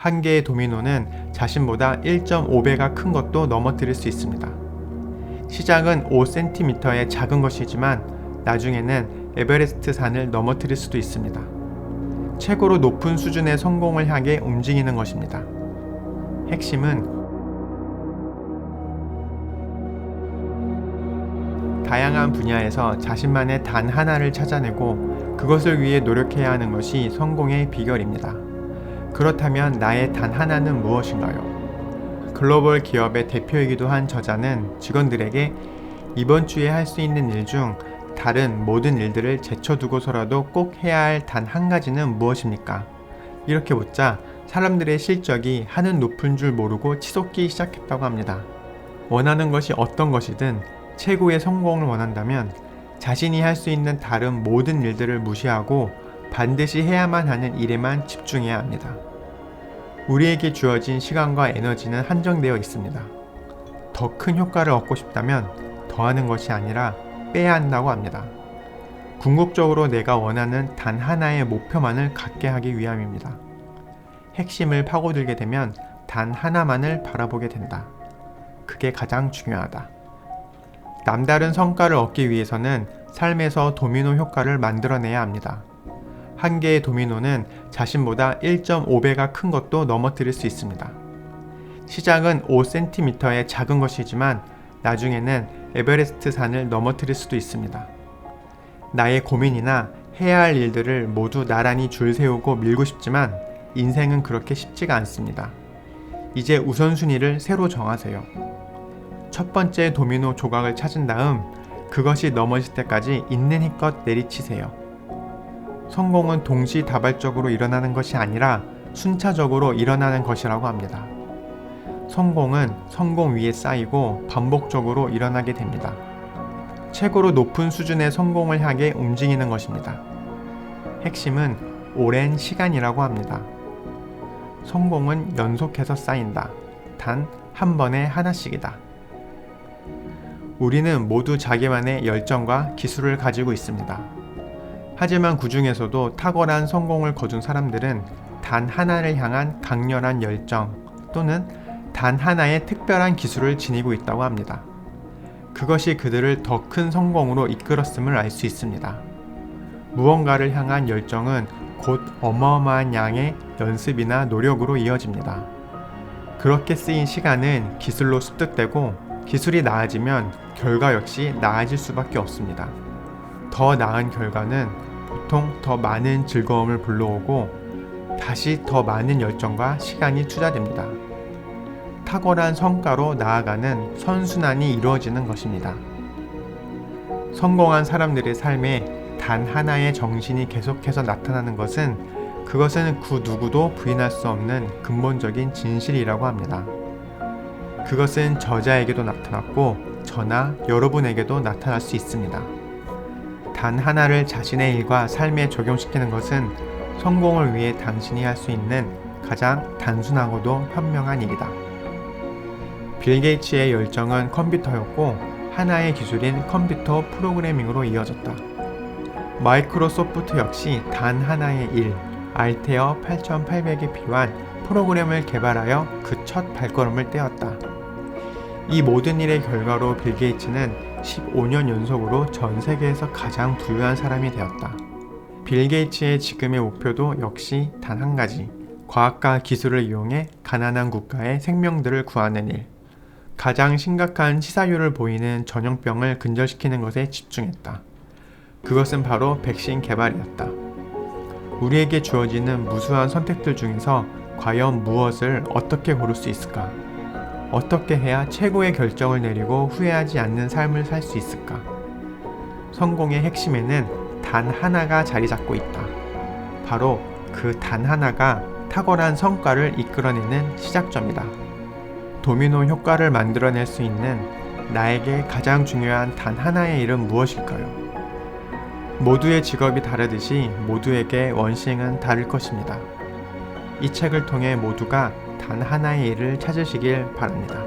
한 개의 도미노는 자신보다 1.5배가 큰 것도 넘어뜨릴 수 있습니다. 시작은 5cm의 작은 것이지만 나중에는 에베레스트 산을 넘어뜨릴 수도 있습니다. 최고로 높은 수준의 성공을 향해 움직이는 것입니다. 핵심은 다양한 분야에서 자신만의 단 하나를 찾아내고 그것을 위해 노력해야 하는 것이 성공의 비결입니다. 그렇다면 나의 단 하나는 무엇인가요? 글로벌 기업의 대표이기도 한 저자는 직원들에게 이번 주에 할 수 있는 일 중 다른 모든 일들을 제쳐두고서라도 꼭 해야 할 단 한 가지는 무엇입니까? 이렇게 묻자 사람들의 실적이 하는 높은 줄 모르고 치솟기 시작했다고 합니다. 원하는 것이 어떤 것이든 최고의 성공을 원한다면 자신이 할 수 있는 다른 모든 일들을 무시하고 반드시 해야만 하는 일에만 집중해야 합니다. 우리에게 주어진 시간과 에너지는 한정되어 있습니다. 더 큰 효과를 얻고 싶다면 더하는 것이 아니라 빼야 한다고 합니다. 궁극적으로 내가 원하는 단 하나의 목표만을 갖게 하기 위함입니다. 핵심을 파고들게 되면 단 하나만을 바라보게 된다. 그게 가장 중요하다. 남다른 성과를 얻기 위해서는 삶에서 도미노 효과를 만들어내야 합니다. 한 개의 도미노는 자신보다 1.5배가 큰 것도 넘어뜨릴 수 있습니다. 시작은 5cm의 작은 것이지만 나중에는 에베레스트 산을 넘어뜨릴 수도 있습니다. 나의 고민이나 해야 할 일들을 모두 나란히 줄 세우고 밀고 싶지만 인생은 그렇게 쉽지가 않습니다. 이제 우선순위를 새로 정하세요. 첫 번째 도미노 조각을 찾은 다음 그것이 넘어질 때까지 있는 힘껏 내리치세요. 성공은 동시다발적으로 일어나는 것이 아니라 순차적으로 일어나는 것이라고 합니다. 성공은 성공 위에 쌓이고 반복적으로 일어나게 됩니다. 최고로 높은 수준의 성공을 향해 움직이는 것입니다. 핵심은 오랜 시간이라고 합니다. 성공은 연속해서 쌓인다. 단 한 번에 하나씩이다. 우리는 모두 자기만의 열정과 기술을 가지고 있습니다. 하지만 그 중에서도 탁월한 성공을 거둔 사람들은 단 하나를 향한 강렬한 열정 또는 단 하나의 특별한 기술을 지니고 있다고 합니다. 그것이 그들을 더 큰 성공으로 이끌었음을 알 수 있습니다. 무언가를 향한 열정은 곧 어마어마한 양의 연습이나 노력으로 이어집니다. 그렇게 쓰인 시간은 기술로 습득되고 기술이 나아지면 결과 역시 나아질 수밖에 없습니다. 더 나은 결과는 보통 더 많은 즐거움을 불러오고 다시 더 많은 열정과 시간이 투자됩니다. 탁월한 성과로 나아가는 선순환이 이루어지는 것입니다. 성공한 사람들의 삶에 단 하나의 정신이 계속해서 나타나는 것은 그것은 그 누구도 부인할 수 없는 근본적인 진실이라고 합니다. 그것은 저자에게도 나타났고 저나 여러분에게도 나타날 수 있습니다. 단 하나를 자신의 일과 삶에 적용시키는 것은 성공을 위해 당신이 할 수 있는 가장 단순하고도 현명한 일이다. 빌 게이츠의 열정은 컴퓨터였고 하나의 기술인 컴퓨터 프로그래밍으로 이어졌다. 마이크로소프트 역시 단 하나의 일, 알테어 8800에 필요한 프로그램을 개발하여 그 첫 발걸음을 떼었다. 이 모든 일의 결과로 빌 게이츠는 15년 연속으로 전 세계에서 가장 부유한 사람이 되었다. 빌 게이츠의 지금의 목표도 역시 단 한 가지, 과학과 기술을 이용해 가난한 국가의 생명들을 구하는 일. 가장 심각한 치사율을 보이는 전염병을 근절시키는 것에 집중했다. 그것은 바로 백신 개발이었다. 우리에게 주어지는 무수한 선택들 중에서 과연 무엇을 어떻게 고를 수 있을까? 어떻게 해야 최고의 결정을 내리고 후회하지 않는 삶을 살 수 있을까? 성공의 핵심에는 단 하나가 자리 잡고 있다. 바로 그 단 하나가 탁월한 성과를 이끌어내는 시작점이다. 도미노 효과를 만들어낼 수 있는 나에게 가장 중요한 단 하나의 일은 무엇일까요? 모두의 직업이 다르듯이 모두에게 원싱은 다를 것입니다. 이 책을 통해 모두가 단 하나의 일을 찾으시길 바랍니다.